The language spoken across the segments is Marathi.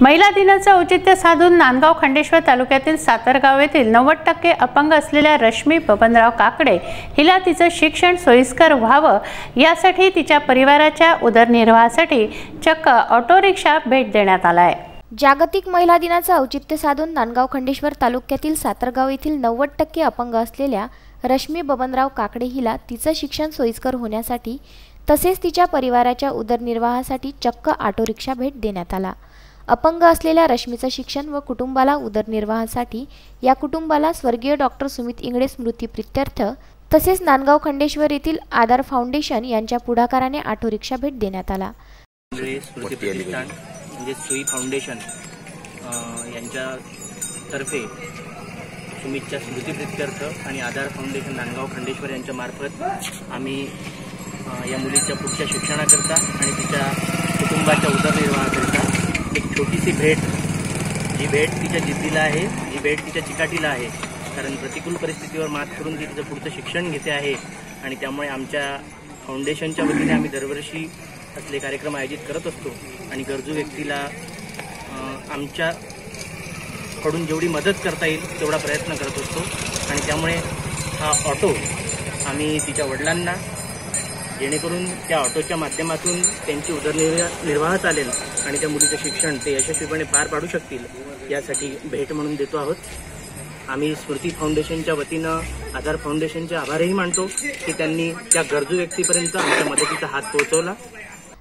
महिला दिनाचं औचित्य साधून नांदगाव खंडेश्वर तालुक्यातील सातरगाव येथील 90% अपंग असलेल्या रश्मी बबनराव काकडे हिला तिचं शिक्षण सोयीस्कर व्हावं यासाठी तिच्या परिवाराच्या उदरनिर्वाहासाठी चक्क ऑटो रिक्षा भेट देण्यात आला आहे। जागतिक महिला दिनाचं औचित्य साधून नांदगाव खंडेश्वर तालुक्यातील सातरगाव येथील 90% अपंग असलेल्या रश्मी बबनराव काकडे हिला तिचं शिक्षण सोयीस्कर होण्यासाठी तसेच तिच्या परिवाराच्या उदरनिर्वाहासाठी चक्क ऑटो रिक्षा भेट देण्यात आला। अपंग असलेल्या रश्मीचं शिक्षण व कुटुंबाला उदरनिर्वाहासाठी या कुटुंबाला स्वर्गीय डॉक्टर सुमित इंगळे स्मृती प्रित्यर्थ तसेच नांदगाव खंडेश्वर येथील आधार फाउंडेशन यांच्या पुढाकाराने ऑटो रिक्षा भेट देण्यात आला। स्मृती प्रतिष्ठान म्हणजे सुई फाउंडेशन यांच्यातर्फे सुमितच्या स्मृती प्रित्यर्थ आणि आधार फाउंडेशन नांदगाव खंडेश्वर यांच्या मार्फत आम्ही या मुलीच्या पुढच्या शिक्षणाकरता आणि तिच्या कुटुंबाच्या उदरनिर्वाहाकरता एक छोटीशी भेट, जी भेट तिच्या जिद्दीला आहे, जी भेट तिच्या चिकाटीला आहे, कारण प्रतिकूल परिस्थितीवर मात करून ती तिचं पुढचं शिक्षण घेते आहे आणि त्यामुळे आमच्या फाउंडेशनच्या वतीने आम्ही दरवर्षी असले कार्यक्रम आयोजित करत असतो आणि गरजू व्यक्तीला आमच्याकडून जेवढी मदत करता येईल तेवढा प्रयत्न करत असतो आणि त्यामुळे हा ऑटो आम्ही तिच्या वडिलांना जेणेकरून त्या ऑटोच्या माध्यमातून त्यांची उदरनिर्वाह चालेल आणि त्या मुलीचं शिक्षण ते यशस्वीपणे पार पाडू शकतील यासाठी भेट म्हणून देतो आहोत। आम्ही स्मृती फाउंडेशनच्या वतीनं आधार फाउंडेशनचे आभारही मानतो की त्यांनी त्या गरजू व्यक्तीपर्यंत आमच्या मदतीचा हात पोहोचवला।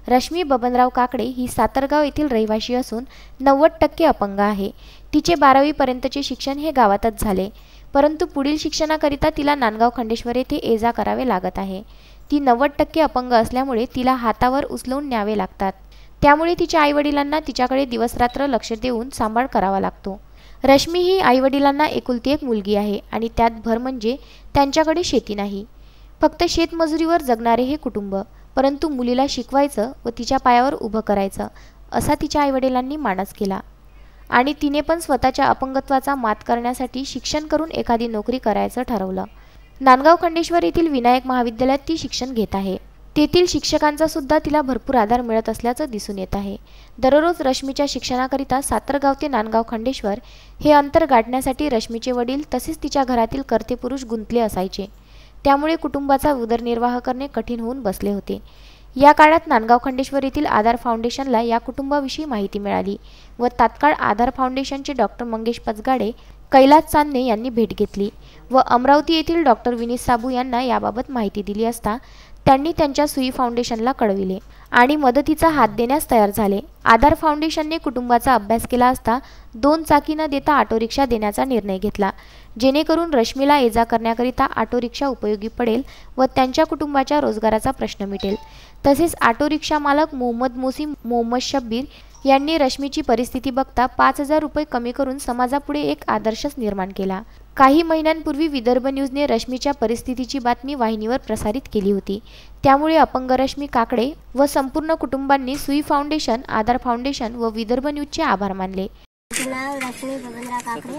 रश्मी बबनराव काकडे ही सातरगाव येथील रहिवासी असून 90% अपंग आहे। तिचे 12वी पर्यंतचे शिक्षण हे गावातच झाले, परंतु पुढील शिक्षणाकरिता तिला नांदगाव खंडेश्वर येथे ये-जा करावे लागत आहे। ती 90% अपंग असल्यामुळे तिला हातावर उचलून न्यावे लागतात, त्यामुळे तिच्या आईवडिलांना तिच्याकडे दिवसरात्र लक्ष देऊन सांभाळ करावा लागतो। रश्मी ही आईवडिलांना एकुलती एक मुलगी आहे आणि त्यात भर म्हणजे त्यांच्याकडे शेती नाही, फक्त शेतमजुरीवर जगणारे हे कुटुंब, परंतु मुलीला शिकवायचं व तिच्या पायावर उभं करायचं असा तिच्या आईवडिलांनी मानस केला आणि तिने पण स्वतःच्या अपंगत्वाचा मात करण्यासाठी शिक्षण करून एखादी नोकरी करायचं ठरवलं। नांदगाव खंडेश्वर येथील विनायक महाविद्यालयात ती शिक्षण घेत आहे। तेथील शिक्षकांचा सुद्धा तिला भरपूर आधार मिळत असल्याचं दिसून येत आहे। दररोज रश्मीच्या शिक्षणाकरिता सातरगाव ते नांदगाव खंडेश्वर हे अंतर गाठण्यासाठी रश्मीचे वडील तसेच तिच्या घरातील कर्ते पुरुष गुंतले असायचे, त्यामुळे कुटुंबाचा उदरनिर्वाह करणे कठीण होऊन बसले होते। या काळात नांदगाव खंडेश्वर येथील आधार फाउंडेशनला या कुटुंबाविषयी माहिती मिळाली व तात्काळ आधार फाउंडेशनचे डॉक्टर मंगेश पचगाडे, कैलास चांदणे यांनी भेट घेतली व अमरावती येथील डॉक्टर विनीत साबू यांना याबाबत माहिती दिली असता त्यांनी त्यांच्या सुई फाउंडेशनला कळविले आणि मदतीचा हात देण्यास तयार झाले। आधार फाउंडेशनने कुटुंबाचा अभ्यास केला असता 2 चाकी न देता ऑटो रिक्षा देण्याचा निर्णय घेतला, जेणेकरून रश्मीला ये-जा करण्याकरिता ऑटो रिक्षा उपयोगी पडेल व त्यांच्या कुटुंबाच्या रोजगाराचा प्रश्न मिटेल। तसेच ऑटो रिक्षा मालक मोहम्मद मोसीम मोहम्मद शब्बीर यांनी रश्मीची परिस्थिती बघता 5000 रुपये कमी करून समाजापुढे एक आदर्शच निर्माण केला। काही महिन्यांपूर्वी विदर्भ न्यूजने रश्मीच्या परिस्थितीची बातमी वाहिनीवर प्रसारित केली होती, त्यामुळे अपंग रश्मी काकडे व संपूर्ण कुटुंबांनी सुई फाउंडेशन, आधार फाउंडेशन व विदर्भ न्यूजचे आभार मानले। नाव रश्मी बबनराव काकडे,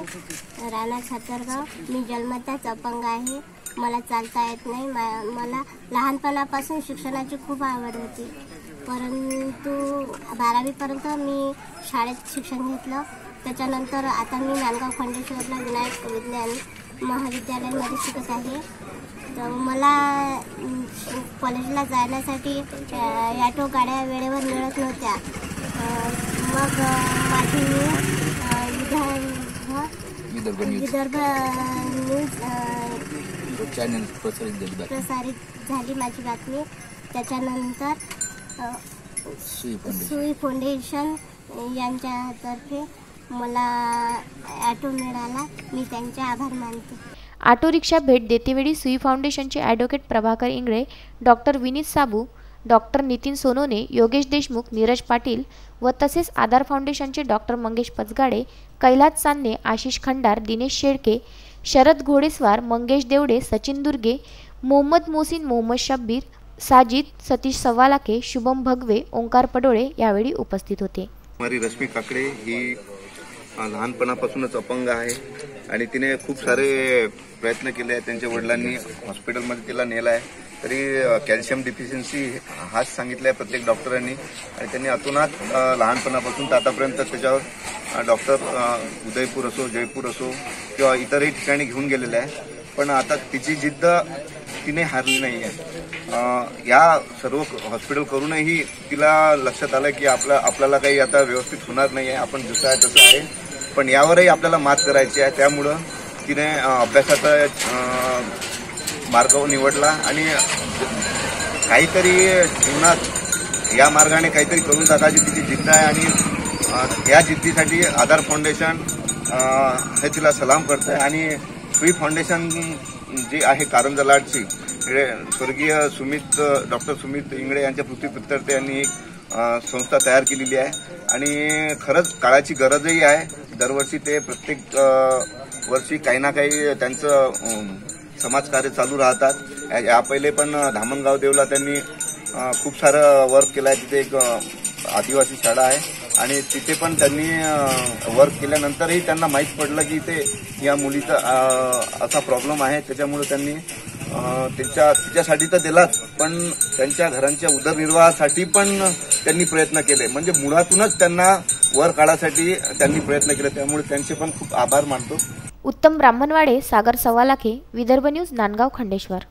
राहणार सातरगाव। मी जन्मतःच अपंग आहे, मला चालता येत नाही। मला लहानपणापासून शिक्षणाची खूप आवड होती, परंतु 12वी पर्यंत मी शाळेत शिक्षण घेतलं। त्याच्यानंतर आता मी नांदगाव खंडेश्वरला विनायक विज्ञान महाविद्यालयामध्ये शिकत आहे। तर मला कॉलेजला जाण्यासाठी ऑटो गाड्या वेळेवर मिळत नव्हत्या। मग माझी विदर्भ न्यूज चॅनल प्रसारित झाली माझी बातमी। त्याच्यानंतर सुई फाउंडेशन यांच्यातर्फे मला ऑटो मिळाला, मी त्यांचे आभार मानते। ऑटो रिक्षा भेट देतेवेळी सुई फाउंडेशनचे ॲडव्होकेट प्रभाकर इंगळे, डॉक्टर विनीत साबू, डॉक्टर नितीन सोनोने, योगेश देशमुख, नीरज पाटील व तसेच आधार फाउंडेशनचे डॉक्टर मंगेश पचगाडे, कैलास चांदणे, आशिष खंडार, दिनेश शेळके, शरद घोडेस्वार, मंगेश देवडे, सचिन दुर्गे, मोहम्मद मोसीन मोहम्मद शब्बीर, साजिद, सतीश सवालाके, शुभम भगवे, ओंकार पडोळे यावेळी उपस्थित होते। हमारी रश्मी काकडे ही लहानपणापासूनच अपंग आहे आणि तिने खूप सारे प्रयत्न केले आहेत. त्यांच्या वडिलांनी हॉस्पिटलमध्ये तिला नेलं आहे, तरी कॅल्शियम डिफिशियन्सी हाच सांगितलं आहे प्रत्येक डॉक्टरांनी. आणि त्यांनी अतोनात लहानपणापासून तर आतापर्यंत त्याच्यावर डॉक्टर उदयपूर असो, जयपूर असो किंवा इतरही ठिकाणी घेऊन गेलेले आहे. पण आता तिची जिद्द तिने हारली नाही आहे. या सर्व हॉस्पिटल करूनही तिला लक्षात आलं की आपल्याला काही आता व्यवस्थित होणार नाही आहे, आपण जसं आहे तसं आहे, पण यावरही आपल्याला मात करायची आहे. त्यामुळं तिने अभ्यासाचा मार्ग निवडला आणि काहीतरी जीवनात या मार्गाने काहीतरी करून टाकायची तिची जिद्द आहे. आणि या जिद्दीसाठी आधार फाउंडेशन हे तिला सलाम करत आहे. आणि सुई फाउंडेशन जी आहे कारंजा लाडची, स्वर्गीय डॉक्टर सुमित इंगळे यांच्या पृथ्वीप्रित्यर्थ यांनी एक संस्था तयार केलेली आहे आणि खरंच काळाची गरजही आहे. दरवर्षी ते प्रत्येक वर्षी काही ना काही त्यांचं समाजकार्य चालू राहतात. या पहिले पण धामणगाव देवला त्यांनी खूप सारं वर्क केलं आहे. तिथे एक आदिवासी शाळा आहे आणि तिथे पण त्यांनी वर्क केल्यानंतरही त्यांना माहीत पडलं की इथे या मुलीचा असा प्रॉब्लेम आहे. त्याच्यामुळे त्यांनी तिच्यासाठी तर दिलाच, पण त्यांच्या घरांच्या उदरनिर्वाहासाठी पण त्यांनी प्रयत्न केले. म्हणजे मुळातूनच त्यांना वर काढासाठी त्यांनी प्रयत्न केले. त्यामुळे त्यांचे पण खूप आभार मानतो. उत्तम ब्राह्मणवाडे, सागर सव्वालाखे, विदर्भ न्यूज, नांदगाव खंडेश्वर.